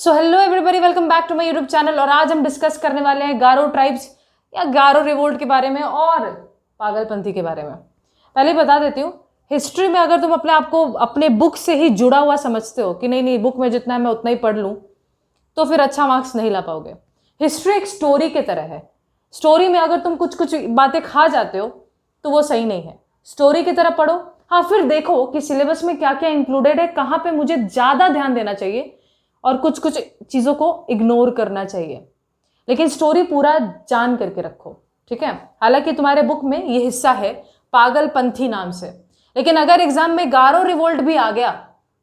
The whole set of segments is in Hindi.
So hello everybody, welcome back to my YouTube channel. और आज हम डिस्कस करने वाले हैं गारो ट्राइब्स या गारो रिवोल्ट के बारे में और पागलपंथी के बारे में। पहले बता देती हूँ, हिस्ट्री में अगर तुम अपने आप को अपने बुक से ही जुड़ा हुआ समझते हो कि नहीं बुक में जितना है मैं उतना ही पढ़ लूँ, तो फिर अच्छा मार्क्स नहीं ला पाओगे। हिस्ट्री एक स्टोरी की तरह है। स्टोरी में अगर तुम कुछ कुछ बातें खा जाते हो तो वो सही नहीं है। स्टोरी की तरह पढ़ो, हाँ, फिर देखो कि सिलेबस में क्या क्या इंक्लूडेड है, कहाँ पे मुझे ज़्यादा ध्यान देना चाहिए और कुछ कुछ चीज़ों को इग्नोर करना चाहिए। लेकिन स्टोरी पूरा जान करके रखो, ठीक है। हालांकि तुम्हारे बुक में ये हिस्सा है पागलपंथी नाम से, लेकिन अगर एग्जाम में गारो रिवोल्ट भी आ गया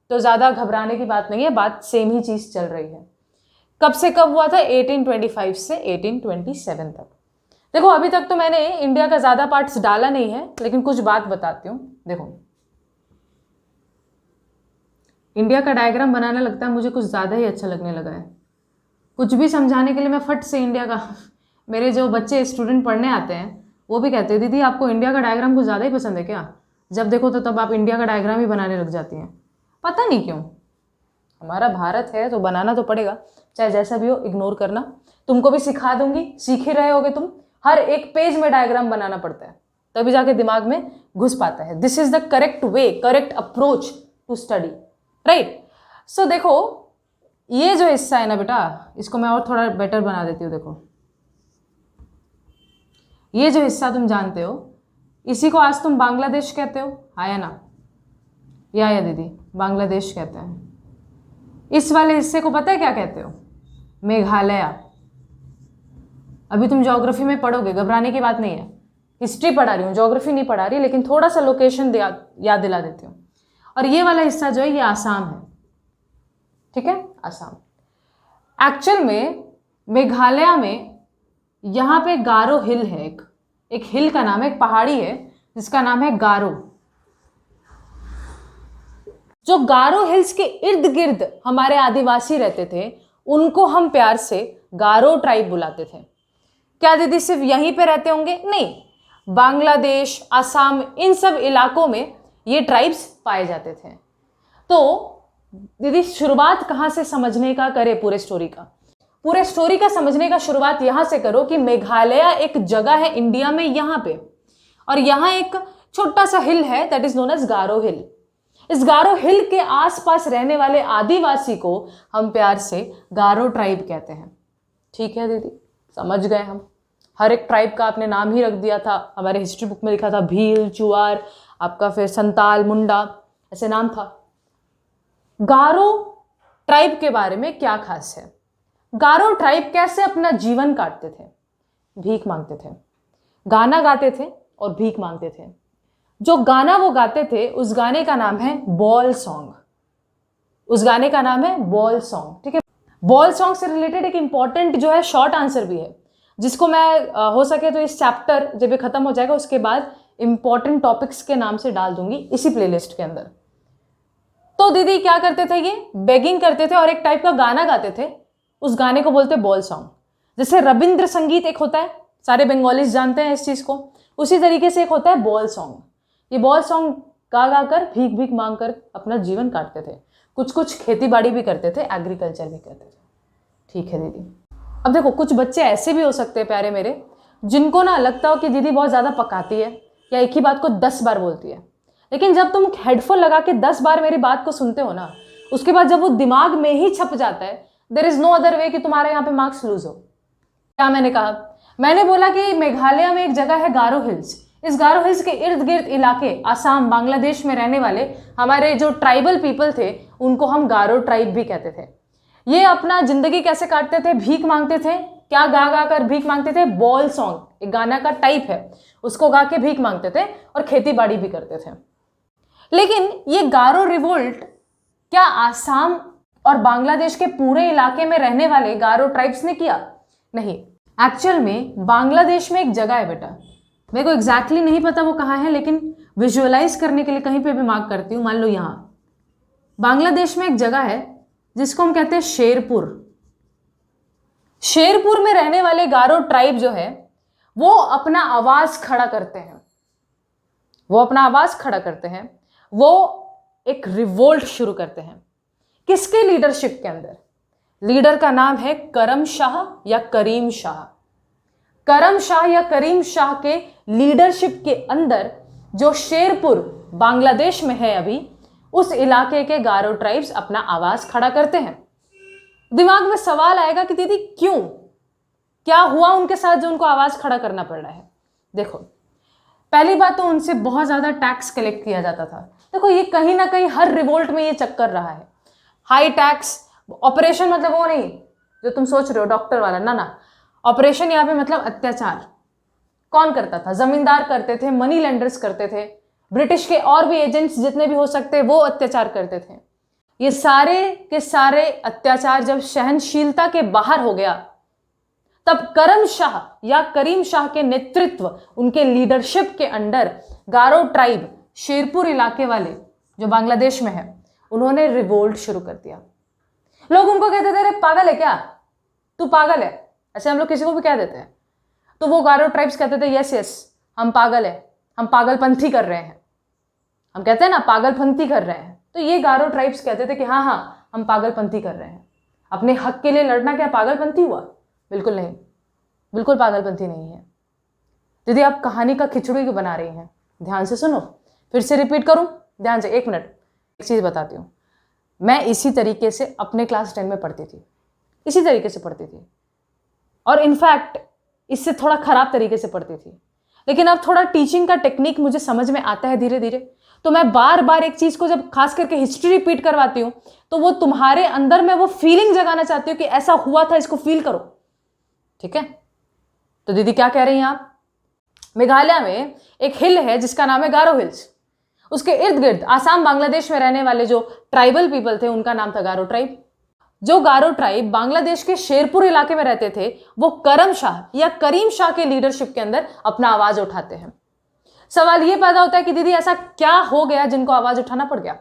तो ज़्यादा घबराने की बात नहीं है, बात सेम ही चीज़ चल रही है। कब से कब हुआ था? 1825 से 1827 तक। देखो, अभी तक तो मैंने इंडिया का ज़्यादा पार्ट्स डाला नहीं है, लेकिन कुछ बात बताती हूँ। देखो, इंडिया का डायग्राम बनाना लगता है मुझे कुछ ज़्यादा ही अच्छा लगने लगा है। कुछ भी समझाने के लिए मैं फट से इंडिया का मेरे जो बच्चे स्टूडेंट पढ़ने आते हैं वो भी कहते हैं, दीदी आपको इंडिया का डायग्राम कुछ ज़्यादा ही पसंद है क्या? जब देखो तो तब आप इंडिया का डायग्राम ही बनाने लग जाती हैं। पता नहीं क्यों। हमारा भारत है तो बनाना तो पड़ेगा, चाहे जैसा भी हो। इग्नोर करना, तुमको भी सिखा दूंगी, सीख ही रहे होगे तुम। हर एक पेज में डायग्राम बनाना पड़ता है, तभी जाके दिमाग में घुस पाता है। This is the correct way, correct approach to study, right. So देखो, ये जो हिस्सा है ना बेटा, इसको मैं और थोड़ा बेटर बना देती हूँ। देखो, ये जो हिस्सा तुम जानते हो, इसी को आज तुम बांग्लादेश कहते हो, आया ना? या दीदी, बांग्लादेश कहते हैं। इस वाले हिस्से को पता है क्या कहते हो? मेघालय। अभी तुम ज्योग्राफी में पढ़ोगे, घबराने की बात नहीं है। हिस्ट्री पढ़ा रही हूँ, ज्योग्राफी नहीं पढ़ा रही, लेकिन थोड़ा सा लोकेशन याद दिला देती हूँ। और ये वाला हिस्सा जो है ये आसाम है, ठीक है, आसाम। एक्चुअल में मेघालय में यहाँ पे गारो हिल है, एक हिल का नाम है, एक पहाड़ी है जिसका नाम है गारो। जो गारो हिल्स के इर्द गिर्द हमारे आदिवासी रहते थे उनको हम प्यार से गारो ट्राइब बुलाते थे। क्या दीदी सिर्फ यहीं पे रहते होंगे? नहीं, बांग्लादेश, असम, इन सब इलाकों में ये ट्राइब्स पाए जाते थे। तो दीदी शुरुआत कहाँ से समझने का करे पूरे स्टोरी का? पूरे स्टोरी का समझने का शुरुआत यहाँ से करो कि मेघालय एक जगह है इंडिया में यहाँ पे, और यहाँ एक छोटा सा हिल है दैट इज नोन एज गारो हिल। इस गारो हिल के आसपास रहने वाले आदिवासी को हम प्यार से गारो ट्राइब कहते हैं। ठीक है दीदी, समझ गए हम। हर एक ट्राइब का आपने नाम ही रख दिया था। हमारे हिस्ट्री बुक में लिखा था भील, चुआर, आपका फिर संताल, मुंडा, ऐसे नाम था। गारो ट्राइब के बारे में क्या खास है? गारो ट्राइब कैसे अपना जीवन काटते थे? भीख मांगते थे, गाना गाते थे और भीख मांगते थे। जो गाना वो गाते थे उस गाने का नाम है बॉल सॉन्ग। उस गाने का नाम है बॉल सॉन्ग, ठीक है। बॉल सॉन्ग से रिलेटेड एक इंपॉर्टेंट जो है शॉर्ट आंसर भी है, जिसको मैं हो सके तो इस चैप्टर जब ये खत्म हो जाएगा उसके बाद इंपॉर्टेंट टॉपिक्स के नाम से डाल दूंगी इसी प्लेलिस्ट के अंदर। तो दीदी क्या करते थे? ये बेगिंग करते थे और एक टाइप का गाना गाते थे। उस गाने को बोलते बॉल सॉन्ग। जैसे रविंद्र संगीत एक होता है, सारे बंगालीज जानते हैं इस चीज को, उसी तरीके से एक होता है बॉल सॉन्ग। ये बॉल सॉन्ग गा गा कर, भीख भीख मांग कर अपना जीवन काटते थे। कुछ कुछ खेती बाड़ी भी करते थे, एग्रीकल्चर भी करते थे। ठीक है दीदी। अब देखो, कुछ बच्चे ऐसे भी हो सकते हैं प्यारे मेरे, जिनको ना लगता हो कि दीदी बहुत ज़्यादा पकाती है या एक ही बात को 10 बार बोलती है। लेकिन जब तुम हेडफोन लगा के 10 बार मेरी बात को सुनते हो ना, उसके बाद जब वो दिमाग में ही छप जाता है, there is no other way कि तुम्हारे यहाँ पे मार्क्स लूज हो। क्या मैंने कहा? मैंने बोला कि मेघालय में एक जगह है गारो हिल्स। इस गारो हिल्स के इर्द गिर्द इलाके, आसाम, बांग्लादेश में रहने वाले हमारे जो ट्राइबल पीपल थे उनको हम गारो ट्राइब भी कहते थे। ये अपना जिंदगी कैसे काटते थे? भीख मांगते थे। क्या गा गा कर भीख मांगते थे? बॉल सॉन्ग, एक गाना का टाइप है, उसको गा के भीख मांगते थे और खेती बाड़ी भी करते थे। लेकिन ये गारो रिवोल्ट क्या आसाम और बांग्लादेश के पूरे इलाके में रहने वाले गारो ट्राइब्स ने किया? नहीं। एक्चुअल में बांग्लादेश में एक जगह है बेटा, मेरे को एग्जैक्टली नहीं पता वो कहाँ है, लेकिन विजुअलाइज करने के लिए कहीं पे भी मार्क करती हूँ। मान लो यहाँ बांग्लादेश में एक जगह है जिसको हम कहते हैं शेरपुर। शेरपुर में रहने वाले गारो ट्राइब जो है वो अपना आवाज खड़ा करते हैं। वो एक रिवोल्ट शुरू करते हैं। किसके लीडरशिप के अंदर? लीडर का नाम है करम शाह या करीम शाह। करम शाह या करीम शाह के लीडरशिप के अंदर जो शेरपुर बांग्लादेश में है अभी, उस इलाके के गारो ट्राइब्स अपना आवाज खड़ा करते हैं। दिमाग में सवाल आएगा कि दीदी क्यों, क्या हुआ उनके साथ जो उनको आवाज खड़ा करना पड़ रहा है। देखो, पहली बात तो उनसे बहुत ज्यादा टैक्स कलेक्ट किया जाता था। देखो, ये कहीं ना कहीं हर रिवोल्ट में ये चक्कर रहा है, हाई टैक्स। ऑपरेशन मतलब वो नहीं जो तुम सोच रहे हो डॉक्टर वाला, ना ना, ऑपरेशन यहाँ पे मतलब अत्याचार। कौन करता था? जमींदार करते थे, मनी लेंडर्स करते थे, ब्रिटिश के और भी एजेंट्स जितने भी हो सकते वो अत्याचार करते थे। ये सारे के सारे अत्याचार जब सहनशीलता के बाहर हो गया, तब करम शाह या करीम शाह के नेतृत्व, उनके लीडरशिप के अंडर गारो ट्राइब, शेरपुर इलाके वाले जो बांग्लादेश में है, उन्होंने रिवोल्ट शुरू कर दिया। लोग उनको कहते थे, अरे पागल है क्या, तू पागल है, ऐसे हम लोग किसी को भी कह देते हैं। तो वो गारो ट्राइब्स कहते थे, यस यस, हम पागल है, हम पागलपंथी कर रहे हैं। हम कहते हैं ना पागलपंथी कर रहे हैं, तो ये गारो ट्राइब्स कहते थे कि हाँ हाँ हम पागलपंथी कर रहे हैं। अपने हक के लिए लड़ना क्या पागलपंथी हुआ? बिल्कुल नहीं, बिल्कुल पागलपंथी नहीं है। दीदी आप कहानी का खिचड़ी क्यों बना रही हैं? ध्यान से सुनो, फिर से रिपीट करूं, ध्यान से, एक मिनट। एक चीज़ बताती हूँ, मैं इसी तरीके से अपने क्लास 10 में पढ़ती थी, इसी तरीके से पढ़ती थी, और इनफैक्ट इससे थोड़ा ख़राब तरीके से पढ़ती थी। लेकिन अब थोड़ा टीचिंग का टेक्निक मुझे समझ में आता है धीरे धीरे, तो मैं बार बार एक चीज़ को जब खास करके हिस्ट्री रिपीट करवाती हूँ, तो वो तुम्हारे अंदर मैं वो फीलिंग जगाना चाहती हूँ कि ऐसा हुआ था, इसको फील करो। ठीक है? तो दीदी क्या कह रही हैं आप? मेघालय में एक हिल है जिसका नाम है गारो हिल्स। उसके इर्द गिर्द आसाम बांग्लादेश में रहने वाले जो ट्राइबल पीपल थे, उनका नाम था गारो ट्राइब। जो गारो ट्राइब बांग्लादेश के शेरपुर इलाके में रहते थे, वो करम शाह या करीम शाह के लीडरशिप के अंदर अपना आवाज उठाते हैं। सवाल ये पैदा होता है कि दीदी ऐसा क्या हो गया जिनको आवाज उठाना पड़ गया?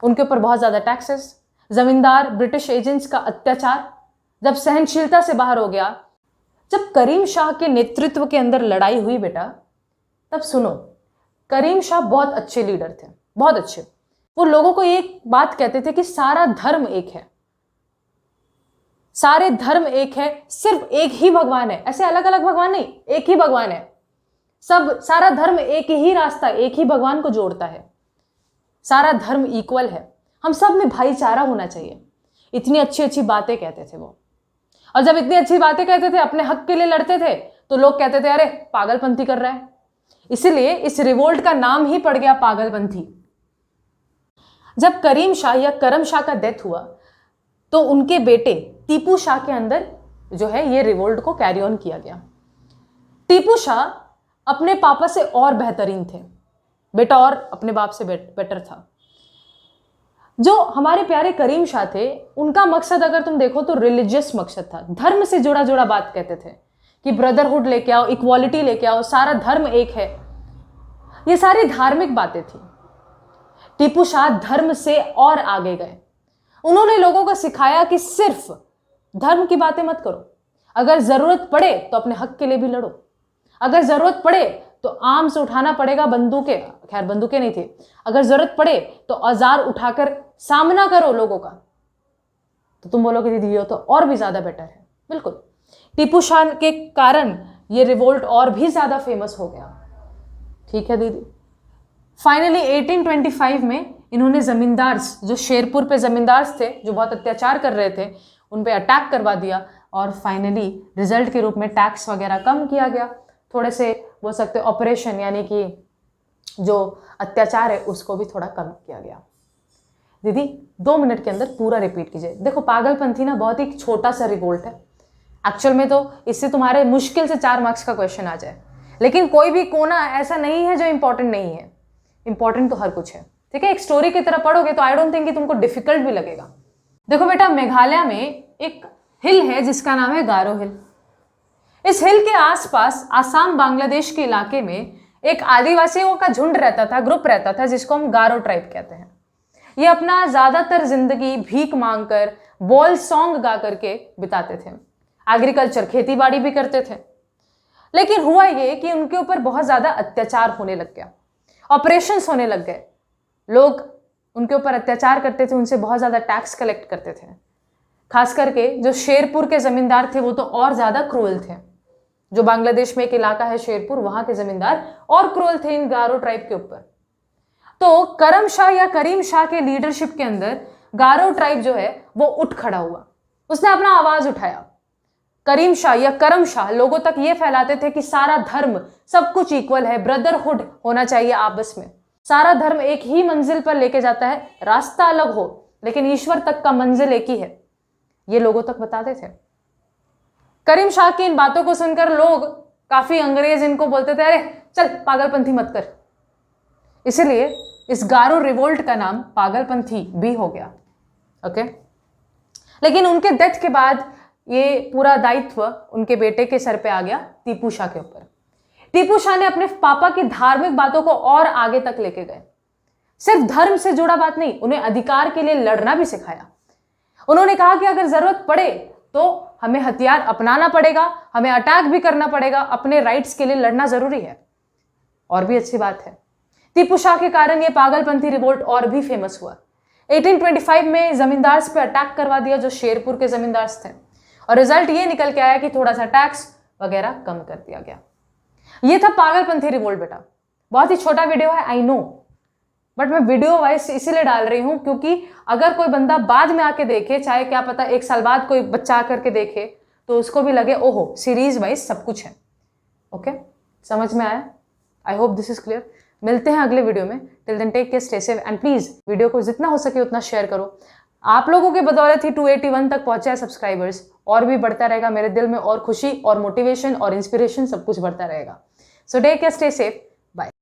उनके ऊपर बहुत ज्यादा टैक्सेस, जमींदार, ब्रिटिश एजेंट्स का अत्याचार जब सहनशीलता से बाहर हो गया, जब करीम शाह के नेतृत्व के अंदर लड़ाई हुई बेटा, तब सुनो, करीम शाह बहुत अच्छे लीडर थे, बहुत अच्छे। वो लोगों को एक बात कहते थे कि सारा धर्म एक है, सारे धर्म एक है, सिर्फ एक ही भगवान है, ऐसे अलग अलग भगवान नहीं, एक ही भगवान है। सब, सारा धर्म एक ही रास्ता, एक ही भगवान को जोड़ता है। सारा धर्म इक्वल है, हम सब में भाईचारा होना चाहिए। इतनी अच्छी अच्छी बातें कहते थे वो। और जब इतनी अच्छी बातें कहते थे, अपने हक के लिए लड़ते थे, तो लोग कहते थे अरे पागलपंथी कर रहा है। इसीलिए इस रिवोल्ट का नाम ही पड़ गया पागलपंथी। जब करीम शाह या करम शाह का डेथ हुआ, तो उनके बेटे टीपू शाह के अंदर जो है ये रिवोल्ट को कैरी ऑन किया गया। टीपू शाह अपने पापा से और बेहतरीन थे, बेटा और अपने बाप से बेटर था। जो हमारे प्यारे करीम शाह थे, उनका मकसद अगर तुम देखो तो रिलीजियस मकसद था, धर्म से जुड़ा जुड़ा बात कहते थे कि ब्रदरहुड लेके आओ, इक्वालिटी लेके आओ, सारा धर्म एक है। ये सारी धार्मिक बातें थी। टीपू शाह धर्म से और आगे गए। उन्होंने लोगों को सिखाया कि सिर्फ धर्म की बातें मत करो, अगर जरूरत पड़े तो अपने हक के लिए भी लड़ो, अगर जरूरत पड़े तो आर्म्स उठाना पड़ेगा, बंदूकें, खैर बंदूकें नहीं थी, अगर जरूरत पड़े तो औजार उठाकर सामना करो लोगों का। तो तुम बोलोगे दीदी ये तो और भी ज्यादा बेटर है। बिल्कुल, टीपू शाह के कारण ये रिवोल्ट और भी ज्यादा फेमस हो गया। ठीक है दीदी। फाइनली 1825 में इन्होंने जमींदार, जो शेरपुर पे जमींदार थे जो बहुत अत्याचार कर रहे थे, उन पे अटैक करवा दिया, और फाइनली रिजल्ट के रूप में टैक्स वगैरह कम किया गया, थोड़े से बोल सकते ऑपरेशन यानी कि जो अत्याचार है उसको भी थोड़ा कम किया गया। दीदी 2 मिनट के अंदर पूरा रिपीट कीजिए। देखो पागलपंथी ना बहुत ही छोटा सा रिवोल्ट है, एक्चुअल में तो इससे तुम्हारे मुश्किल से 4 मार्क्स का क्वेश्चन आ जाए, लेकिन कोई भी कोना ऐसा नहीं है जो इंपॉर्टेंट नहीं है, इंपॉर्टेंट तो हर कुछ है। ठीक है, एक स्टोरी की तरह पढ़ोगे तो आई डोंट थिंक कि तुमको डिफिकल्ट भी लगेगा। देखो बेटा, मेघालय में एक हिल है जिसका नाम है गारो हिल। इस हिल के आसपास आसाम बांग्लादेश के इलाके में एक आदिवासियों का झुंड रहता था, ग्रुप रहता था, जिसको हम गारो ट्राइब कहते हैं। ये अपना ज्यादातर जिंदगी भीख मांगकर, बॉल सॉन्ग गा करके बिताते थे। एग्रीकल्चर, खेती बाड़ी भी करते थे। लेकिन हुआ ये कि उनके ऊपर बहुत ज्यादा अत्याचार होने लग गया, ऑपरेशंस होने लग गए, लोग उनके ऊपर अत्याचार करते थे, उनसे बहुत ज्यादा टैक्स कलेक्ट करते थे। खास करके जो शेरपुर के जमींदार थे वो तो और ज्यादा क्रूअल थे। जो बांग्लादेश में एक इलाका है शेरपुर, वहां के जमींदार और क्रूअल थे इन गारो ट्राइब के ऊपर। तो करम शाह या करीम शाह के लीडरशिप के अंदर गारो ट्राइब जो है वो उठ खड़ा हुआ, उसने अपना आवाज उठाया। करीम शाह या करम शाह लोगों तक ये फैलाते थे कि सारा धर्म सब कुछ इक्वल है, ब्रदरहुड होना चाहिए आपस में, सारा धर्म एक ही मंजिल पर लेके जाता है, रास्ता अलग हो लेकिन ईश्वर तक का मंजिल एक ही है, ये लोगों तक बताते थे। करीम शाह की इन बातों को सुनकर लोग, काफी अंग्रेज इनको बोलते थे, अरे चल पागलपंथी मत कर। इसीलिए इस गारो रिवोल्ट का नाम पागलपंथी भी हो गया। ओके, लेकिन उनके डेथ के बाद ये पूरा दायित्व उनके बेटे के सर पे आ गया, टीपू शाह के ऊपर। टीपू शाह ने अपने पापा की धार्मिक बातों को और आगे तक लेके गए। सिर्फ धर्म से जुड़ा बात नहीं, उन्हें अधिकार के लिए लड़ना भी सिखाया। उन्होंने कहा कि अगर जरूरत पड़े तो हमें हथियार अपनाना पड़ेगा, हमें अटैक भी करना पड़ेगा, अपने राइट्स के लिए लड़ना जरूरी है। और भी अच्छी बात है, टीपू शाह के कारण यह पागलपंथी रिवोल्ट और भी फेमस हुआ। 1825 में जमींदार्स पे अटैक करवा दिया जो शेरपुर के जमींदार्स थे, और रिजल्ट ये निकल के आया कि थोड़ा सा टैक्स वगैरह कम कर दिया गया। ये था पागलपंथी रिवोल्ट बेटा। बहुत ही छोटा वीडियो है, आई नो, बट मैं वीडियो वाइज इसीलिए डाल रही हूं क्योंकि अगर कोई बंदा बाद में आके देखे, चाहे क्या पता 1 साल बाद कोई बच्चा आकर के देखे, तो उसको भी लगे ओहो सीरीज वाइज सब कुछ है। ओके, समझ में आया? I hope this is clear. मिलते हैं अगले वीडियो में। Till then take care, stay safe and please video को जितना हो सके उतना शेयर करो। आप लोगों के बदौलत ही 281 तक पहुंचा है सब्सक्राइबर्स, और भी बढ़ता रहेगा। मेरे दिल में और खुशी और मोटिवेशन और इंस्पिरेशन सब कुछ बढ़ता रहेगा। So take care, stay safe, bye.